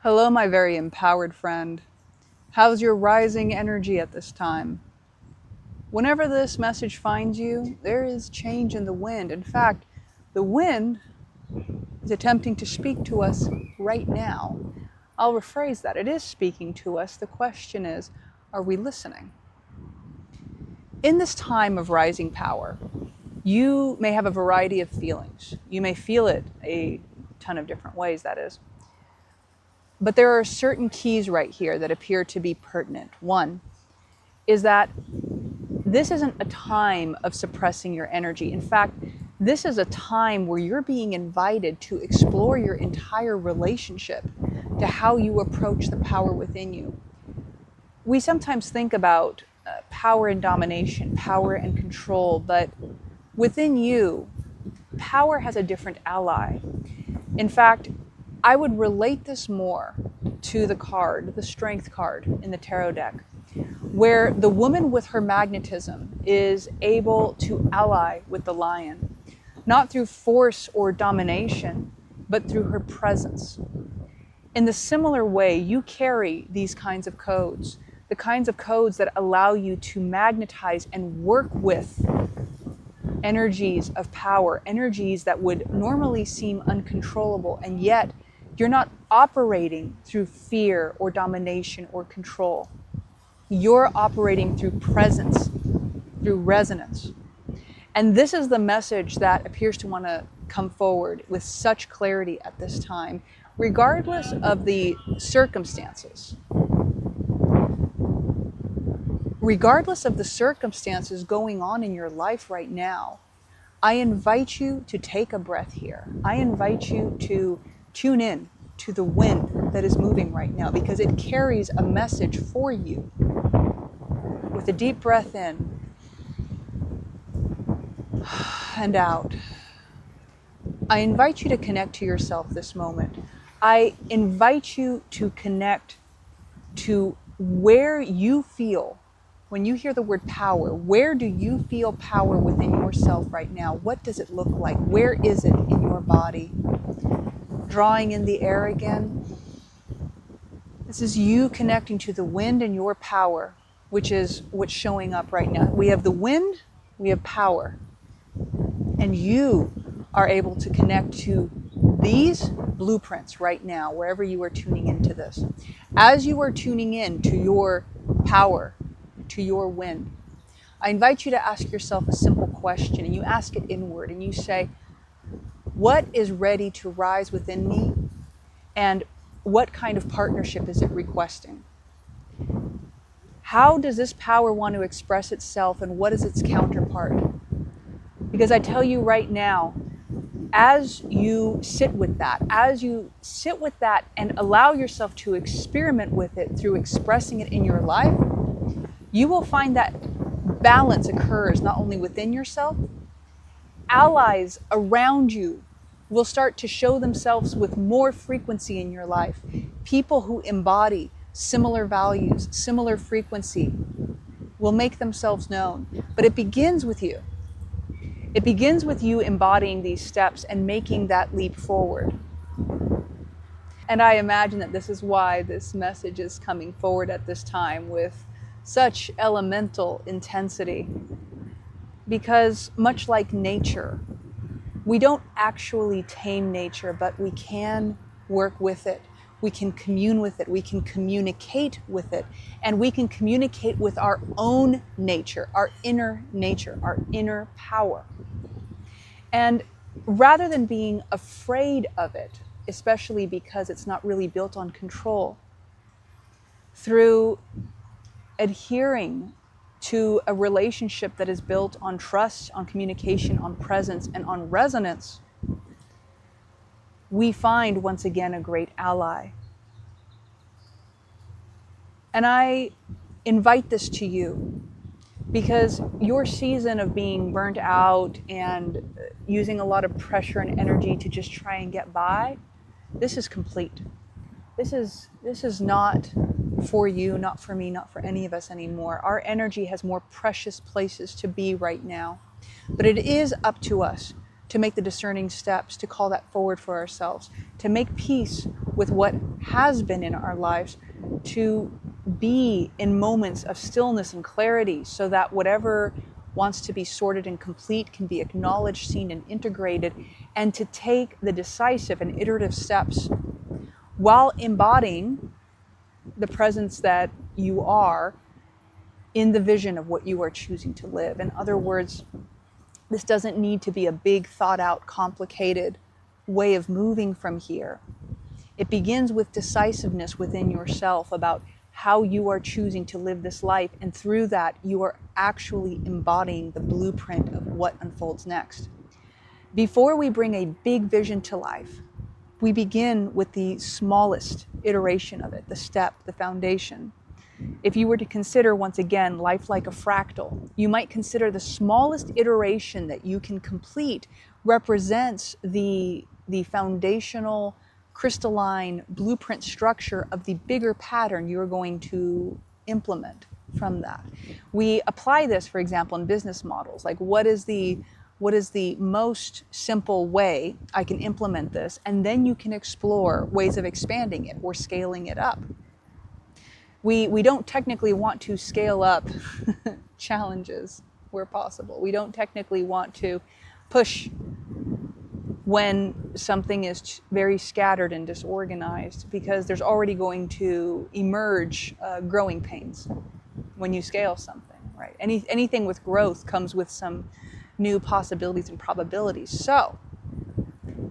Hello, my very empowered friend. How's your rising energy at this time? Whenever this message finds you, there is change in the wind. In fact, the wind is attempting to speak to us right now. I'll rephrase that. It is speaking to us. The question is, are we listening? In this time of rising power, you may have a variety of feelings. You may feel it a ton of different ways, that is. But there are certain keys right here that appear to be pertinent. One is that this isn't a time of suppressing your energy. In fact, this is a time where you're being invited to explore your entire relationship to how you approach the power within you. We sometimes think about power and domination, power and control, but within you, power has a different ally. In fact, I would relate this more to the card, the Strength card in the tarot deck, where the woman with her magnetism is able to ally with the lion, not through force or domination, but through her presence. In the similar way, you carry these kinds of codes, the kinds of codes that allow you to magnetize and work with energies of power, energies that would normally seem uncontrollable, and yet you're not operating through fear or domination or control. You're operating through presence, through resonance. And this is the message that appears to want to come forward with such clarity at this time, regardless of the circumstances. Regardless of the circumstances going on in your life right now, I invite you to take a breath here. I invite you to tune in to the wind that is moving right now, because it carries a message for you. With a deep breath in and out, I invite you to connect to yourself this moment. I invite you to connect to where you feel, when you hear the word power, where do you feel power within yourself right now? What does it look like? Where is it in your body? Drawing in the air again. This is you connecting to the wind and your power, which is what's showing up right now. We have the wind, we have power. And you are able to connect to these blueprints right now, wherever you are tuning into this. As you are tuning in to your power, to your wind, I invite you to ask yourself a simple question, and you ask it inward, and you say, what is ready to rise within me, and what kind of partnership is it requesting? How does this power want to express itself, and what is its counterpart? Because I tell you right now, as you sit with that and allow yourself to experiment with it through expressing it in your life, you will find that balance occurs not only within yourself, allies around you will start to show themselves with more frequency in your life. People who embody similar values, similar frequency, will make themselves known. But it begins with you. It begins with you embodying these steps and making that leap forward. And I imagine that this is why this message is coming forward at this time with such elemental intensity. Because much like nature, we don't actually tame nature, but we can work with it. We can commune with it. We can communicate with it. And we can communicate with our own nature, our inner power. And rather than being afraid of it, especially because it's not really built on control, through adhering to a relationship that is built on trust, on communication, on presence, and on resonance, we find once again a great ally. And I invite this to you because your season of being burnt out and using a lot of pressure and energy to just try and get by, this is complete. This is not for you, not for me, not for any of us anymore. Our energy has more precious places to be right now. But it is up to us to make the discerning steps, to call that forward for ourselves, to make peace with what has been in our lives, to be in moments of stillness and clarity so that whatever wants to be sorted and complete can be acknowledged, seen, and integrated, and to take the decisive and iterative steps while embodying the presence that you are in the vision of what you are choosing to live. In other words, this doesn't need to be a big, thought out, complicated way of moving from here. It begins with decisiveness within yourself about how you are choosing to live this life, and through that, you are actually embodying the blueprint of what unfolds next. Before we bring a big vision to life, we begin with the smallest iteration of it, the step, the foundation. If you were to consider, once again, life like a fractal, you might consider the smallest iteration that you can complete represents the foundational, crystalline blueprint structure of the bigger pattern you're going to implement from that. We apply this, for example, in business models. Like, what is the most simple way I can implement this? And then you can explore ways of expanding it or scaling it up. We don't technically want to scale up challenges where possible. We don't technically want to push when something is very scattered and disorganized, because there's already going to emerge growing pains when you scale something, right? Anything with growth comes with some new possibilities and probabilities. So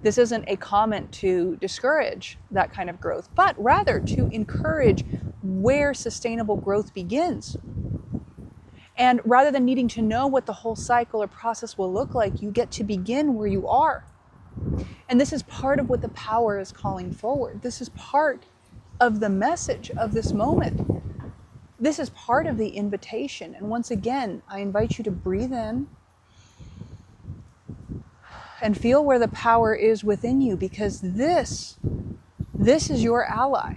this isn't a comment to discourage that kind of growth, but rather to encourage where sustainable growth begins. And rather than needing to know what the whole cycle or process will look like, you get to begin where you are. And this is part of what the power is calling forward. This is part of the message of this moment. This is part of the invitation. And once again, I invite you to breathe in and feel where the power is within you, because this is your ally.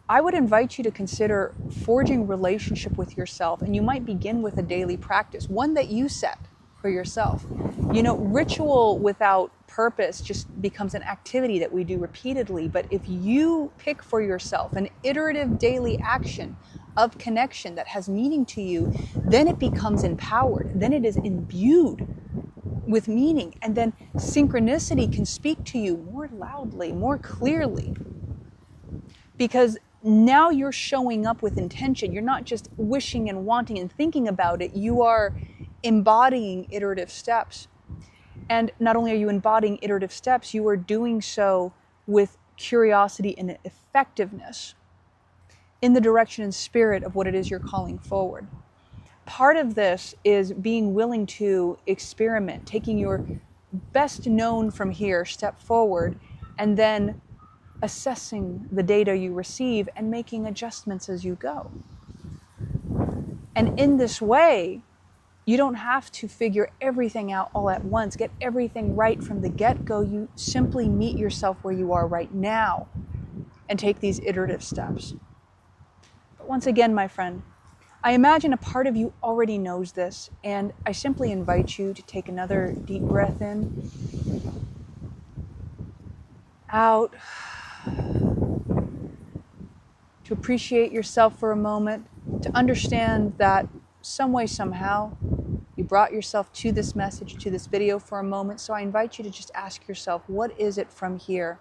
I would invite you to consider forging relationship with yourself, and you might begin with a daily practice, one that you set for yourself. You know, ritual without purpose just becomes an activity that we do repeatedly, but if you pick for yourself an iterative daily action of connection that has meaning to you, then it becomes empowered, then it is imbued with meaning, and then synchronicity can speak to you more loudly, more clearly, because now you're showing up with intention. You're not just wishing and wanting and thinking about it. You are embodying iterative steps. And not only are you embodying iterative steps, you are doing so with curiosity and effectiveness in the direction and spirit of what it is you're calling forward. Part of this is being willing to experiment, taking your best known from here, step forward, and then assessing the data you receive and making adjustments as you go. And in this way, you don't have to figure everything out all at once, get everything right from the get-go. You simply meet yourself where you are right now and take these iterative steps. But once again, my friend, I imagine a part of you already knows this, and I simply invite you to take another deep breath in, out, to appreciate yourself for a moment, to understand that some way, somehow, you brought yourself to this message, to this video for a moment. So I invite you to just ask yourself, what is it from here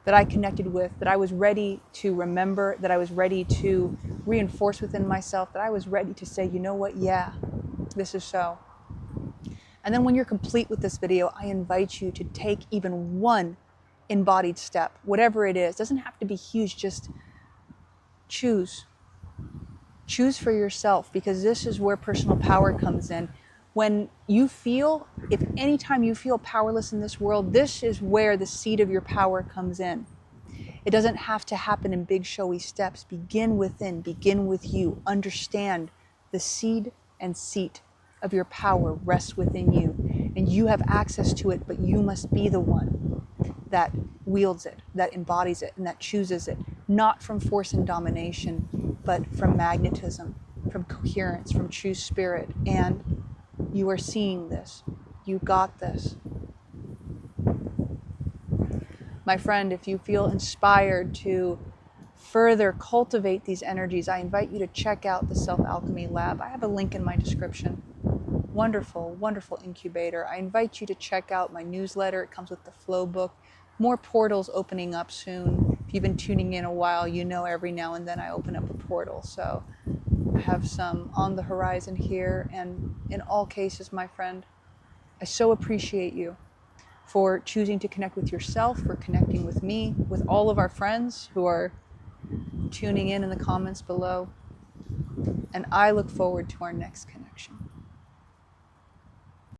that I connected with, that I was ready to remember, that I was ready to reinforce within myself, that I was ready to say, you know what, yeah, this is so. And then when you're complete with this video, I invite you to take even one embodied step, whatever it is. It doesn't have to be huge, just choose. Choose for yourself, because this is where personal power comes in. When you feel, if anytime you feel powerless in this world, this is where the seed of your power comes in. It doesn't have to happen in big showy steps. Begin within, begin with you. Understand the seed and seat of your power rests within you, and you have access to it, but you must be the one that wields it, that embodies it, and that chooses it, not from force and domination, but from magnetism, from coherence, from true spirit, and You are seeing this. You got this. My friend, if you feel inspired to further cultivate these energies, I invite you to check out the Self Alchemy Lab. I have a link in my description. Wonderful, wonderful incubator. I invite you to check out my newsletter. It comes with the flow book. More portals opening up soon. If you've been tuning in a while, you know every now and then I open up a portal. So I have some on the horizon here. And in all cases, my friend, I so appreciate you for choosing to connect with yourself, for connecting with me, with all of our friends who are tuning in the comments below. And I look forward to our next connection.